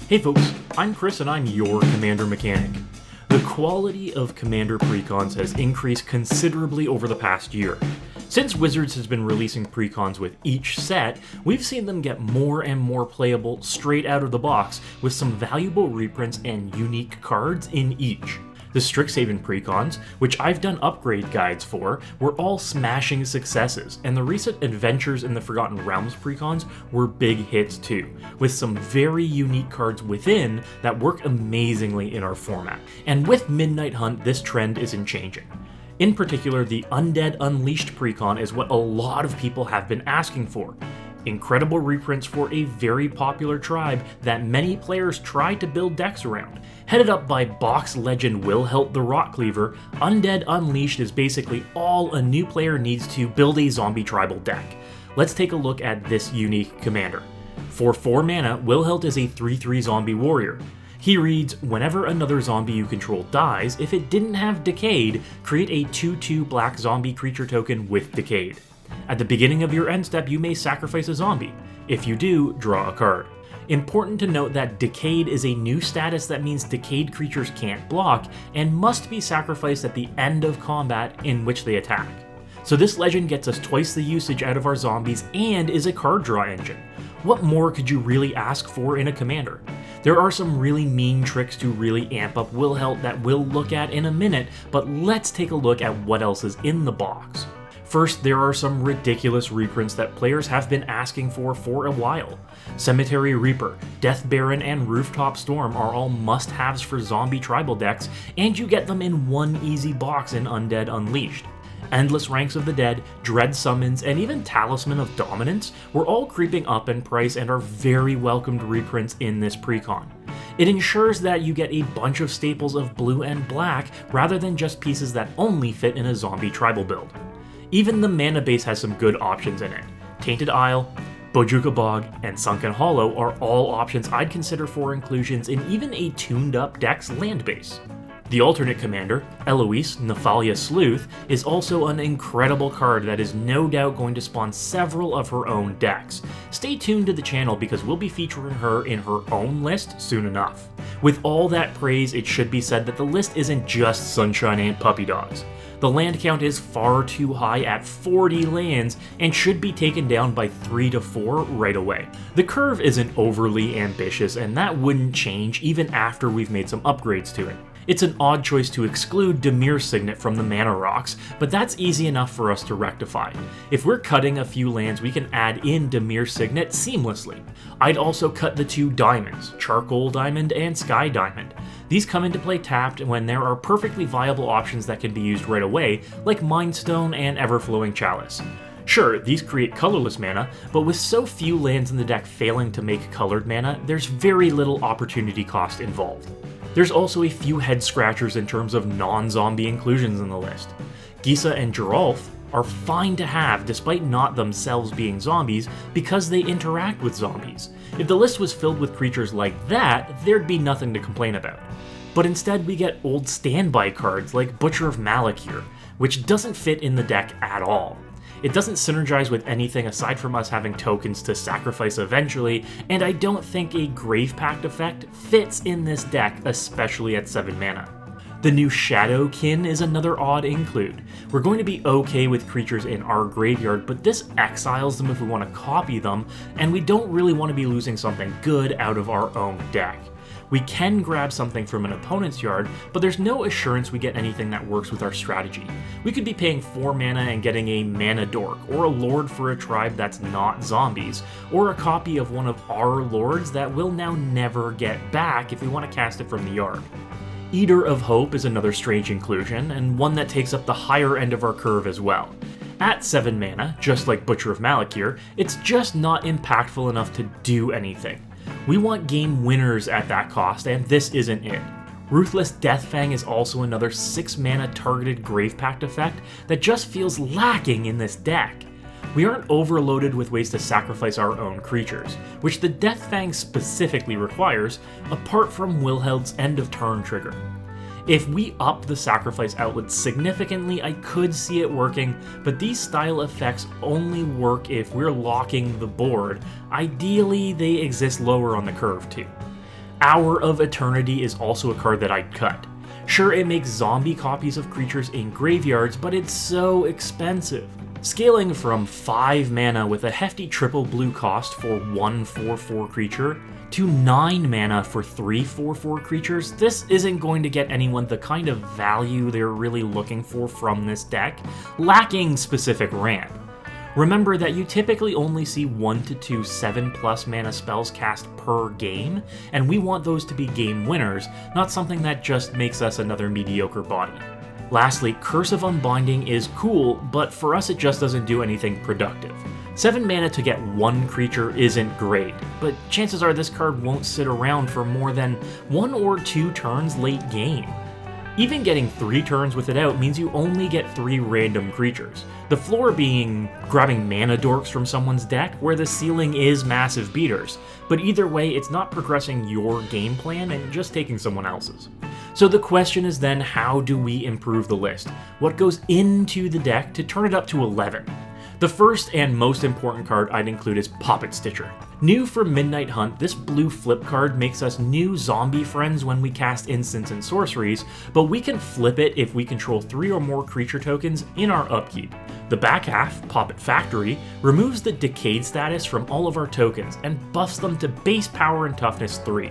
Hey folks, I'm Chris and I'm your Commander Mechanic. The quality of Commander precons has increased considerably over the past year. Since Wizards has been releasing precons with each set, we've seen them get more and more playable straight out of the box with some valuable reprints and unique cards in each. The Strixhaven precons, which I've done upgrade guides for, were all smashing successes, and the recent Adventures in the Forgotten Realms precons were big hits too, with some very unique cards within that work amazingly in our format. And with Midnight Hunt, this trend isn't changing. In particular, the Undead Unleashed precon is what a lot of people have been asking for. Incredible reprints for a very popular tribe that many players try to build decks around. Headed up by box legend Wilhelt the Rotcleaver, Undead Unleashed is basically all a new player needs to build a zombie tribal deck. Let's take a look at this unique commander. For 4 mana, Wilhelt is a 3/3 zombie warrior. He reads, whenever another zombie you control dies, if it didn't have Decayed, create a 2/2 black zombie creature token with Decayed. At the beginning of your end step, you may sacrifice a zombie. If you do, draw a card. Important to note that Decayed is a new status that means decayed creatures can't block and must be sacrificed at the end of combat in which they attack. So this legend gets us twice the usage out of our zombies and is a card draw engine. What more could you really ask for in a commander? There are some really mean tricks to really amp up Wilhelt that we'll look at in a minute, but let's take a look at what else is in the box. First, there are some ridiculous reprints that players have been asking for a while. Cemetery Reaper, Death Baron, and Rooftop Storm are all must-haves for zombie tribal decks, and you get them in one easy box in Undead Unleashed. Endless Ranks of the Dead, Dread Summons, and even Talisman of Dominance were all creeping up in price and are very welcomed reprints in this precon. It ensures that you get a bunch of staples of blue and black rather than just pieces that only fit in a zombie tribal build. Even the mana base has some good options in it. Tainted Isle, Bojuka Bog, and Sunken Hollow are all options I'd consider for inclusions in even a tuned-up deck's land base. The alternate commander, Eloise Nephalia Sleuth, is also an incredible card that is no doubt going to spawn several of her own decks. Stay tuned to the channel because we'll be featuring her in her own list soon enough. With all that praise, it should be said that the list isn't just Sunshine and Puppy Dogs. The land count is far too high at 40 lands and should be taken down by 3 to 4 right away. The curve isn't overly ambitious and that wouldn't change even after we've made some upgrades to it. It's an odd choice to exclude Dimir Signet from the mana rocks, but that's easy enough for us to rectify. If we're cutting a few lands, we can add in Dimir Signet seamlessly. I'd also cut the 2 diamonds, Charcoal Diamond and Sky Diamond. These come into play tapped when there are perfectly viable options that can be used right away, like Mind Stone and Everflowing Chalice. Sure, these create colorless mana, but with so few lands in the deck failing to make colored mana, there's very little opportunity cost involved. There's also a few head scratchers in terms of non-zombie inclusions in the list. Gisa and Geralf are fine to have despite not themselves being zombies because they interact with zombies. If the list was filled with creatures like that, there'd be nothing to complain about. But instead we get old standby cards like Butcher of Malakir, which doesn't fit in the deck at all. It doesn't synergize with anything aside from us having tokens to sacrifice eventually, and I don't think a Grave Pact effect fits in this deck, especially at 7 mana. The new Shadowkin is another odd include. We're going to be okay with creatures in our graveyard, but this exiles them if we want to copy them, and we don't really want to be losing something good out of our own deck. We can grab something from an opponent's yard, but there's no assurance we get anything that works with our strategy. We could be paying 4 mana and getting a Mana Dork, or a Lord for a tribe that's not zombies, or a copy of one of our lords that we'll now never get back if we want to cast it from the yard. Eater of Hope is another strange inclusion, and one that takes up the higher end of our curve as well. At 7 mana, just like Butcher of Malakir, it's just not impactful enough to do anything. We want game winners at that cost, and this isn't it. Ruthless Deathfang is also another 6 mana targeted Grave Pact effect that just feels lacking in this deck. We aren't overloaded with ways to sacrifice our own creatures, which the Deathfang specifically requires, apart from Wilheld's end of turn trigger. If we up the sacrifice outlet significantly, I could see it working, but these style effects only work if we're locking the board. Ideally, they exist lower on the curve too. Hour of Eternity is also a card that I'd cut. Sure, it makes zombie copies of creatures in graveyards, but it's so expensive. Scaling from 5 mana with a hefty triple blue cost for 1 4/4 creature to 9 mana for 3 4/4 creatures, this isn't going to get anyone the kind of value they're really looking for from this deck, lacking specific ramp. Remember that you typically only see 1 to 2 7+ mana spells cast per game, and we want those to be game winners, not something that just makes us another mediocre body. Lastly, Curse of Unbinding is cool, but for us it just doesn't do anything productive. 7 mana to get 1 creature isn't great, but chances are this card won't sit around for more than 1 or 2 turns late game. Even getting 3 turns with it out means you only get 3 random creatures, the floor being grabbing mana dorks from someone's deck, where the ceiling is massive beaters, but either way it's not progressing your game plan and just taking someone else's. So the question is then, how do we improve the list? What goes into the deck to turn it up to 11? The first and most important card I'd include is Poppet Stitcher. New for Midnight Hunt, this blue flip card makes us new zombie friends when we cast instants and sorceries, but we can flip it if we control 3 or more creature tokens in our upkeep. The back half, Poppet Factory, removes the Decayed status from all of our tokens and buffs them to base power and toughness 3.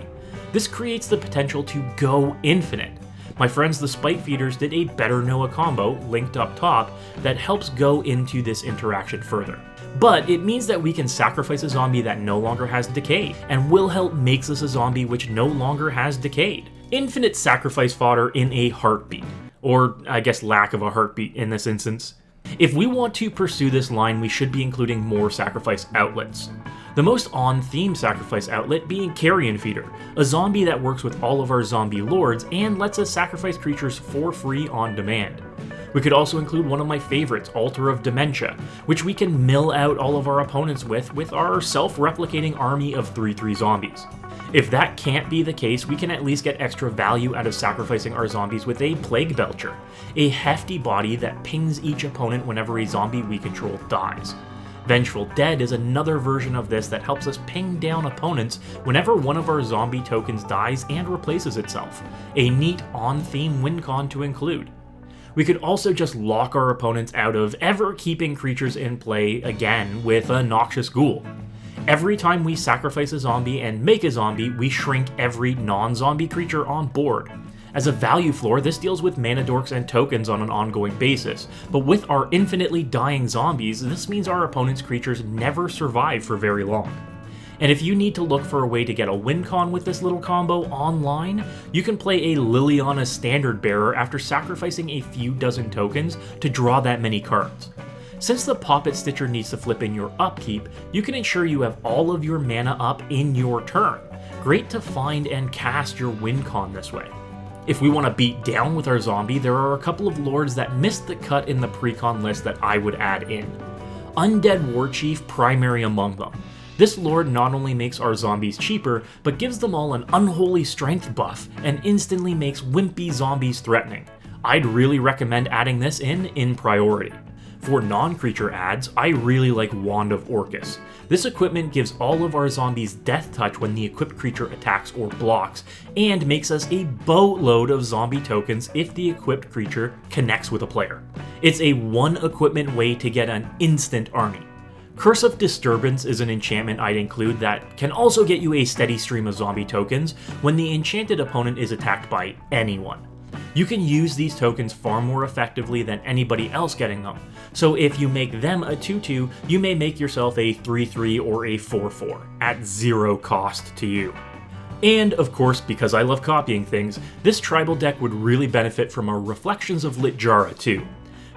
This creates the potential to go infinite. My friends the Spite Feeders did a Better Noah combo, linked up top, that helps go into this interaction further. But it means that we can sacrifice a zombie that no longer has Decayed, and Will Help makes us a zombie which no longer has Decayed. Infinite sacrifice fodder in a heartbeat. Or, I guess, lack of a heartbeat in this instance. If we want to pursue this line, we should be including more sacrifice outlets. The most on-theme sacrifice outlet being Carrion Feeder, a zombie that works with all of our zombie lords and lets us sacrifice creatures for free on demand. We could also include one of my favorites, Altar of Dementia, which we can mill out all of our opponents with our self-replicating army of 3/3 zombies. If that can't be the case, we can at least get extra value out of sacrificing our zombies with a Plague Belcher, a hefty body that pings each opponent whenever a zombie we control dies. Vengeful Dead is another version of this that helps us ping down opponents whenever one of our zombie tokens dies and replaces itself. A neat on-theme win con to include. We could also just lock our opponents out of ever keeping creatures in play again with a Noxious Ghoul. Every time we sacrifice a zombie and make a zombie, we shrink every non-zombie creature on board. As a value floor, this deals with mana dorks and tokens on an ongoing basis, but with our infinitely dying zombies, this means our opponent's creatures never survive for very long. And if you need to look for a way to get a win con with this little combo online, you can play a Liliana Standard Bearer after sacrificing a few dozen tokens to draw that many cards. Since the Poppet Stitcher needs to flip in your upkeep, you can ensure you have all of your mana up in your turn. Great to find and cast your win con this way. If we want to beat down with our zombie, there are a couple of lords that missed the cut in the precon list that I would add in. Undead Warchief primary among them. This lord not only makes our zombies cheaper, but gives them all an unholy strength buff, and instantly makes wimpy zombies threatening. I'd really recommend adding this in priority. For non-creature adds, I really like Wand of Orcus. This equipment gives all of our zombies Death Touch when the equipped creature attacks or blocks, and makes us a boatload of zombie tokens if the equipped creature connects with a player. It's a one equipment way to get an instant army. Curse of Disturbance is an enchantment I'd include that can also get you a steady stream of zombie tokens when the enchanted opponent is attacked by anyone. You can use these tokens far more effectively than anybody else getting them, so if you make them a 2/2, you may make yourself a 3/3 or a 4/4, at 0 cost to you. And of course, because I love copying things, this tribal deck would really benefit from a Reflections of Littjara too.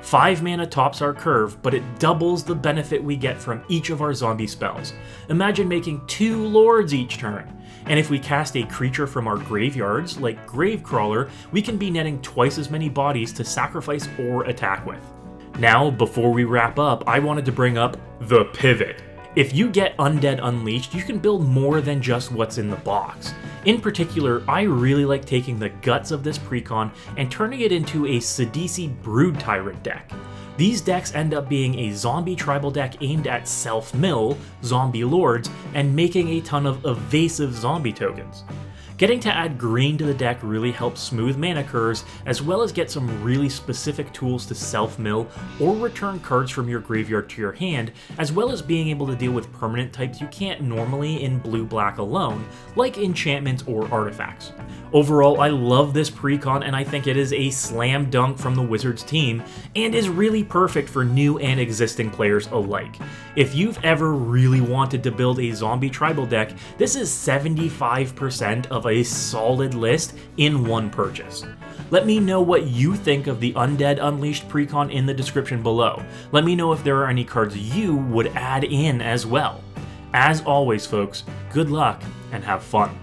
5 mana tops our curve, but it doubles the benefit we get from each of our zombie spells. Imagine making 2 lords each turn. And if we cast a creature from our graveyards, like Gravecrawler, we can be netting twice as many bodies to sacrifice or attack with. Now, before we wrap up, I wanted to bring up the pivot. If you get Undead Unleashed, you can build more than just what's in the box. In particular, I really like taking the guts of this precon and turning it into a Sidisi Brood Tyrant deck. These decks end up being a zombie tribal deck aimed at self-mill zombie lords and making a ton of evasive zombie tokens. Getting to add green to the deck really helps smooth mana curves, as well as get some really specific tools to self-mill or return cards from your graveyard to your hand, as well as being able to deal with permanent types you can't normally in blue-black alone, like enchantments or artifacts. Overall, I love this precon and I think it is a slam dunk from the Wizards team, and is really perfect for new and existing players alike. If you've ever really wanted to build a zombie tribal deck, this is 75% of a solid list in one purchase. Let me know what you think of the Undead Unleashed precon in the description below. Let me know if there are any cards you would add in as well. As always folks, good luck and have fun.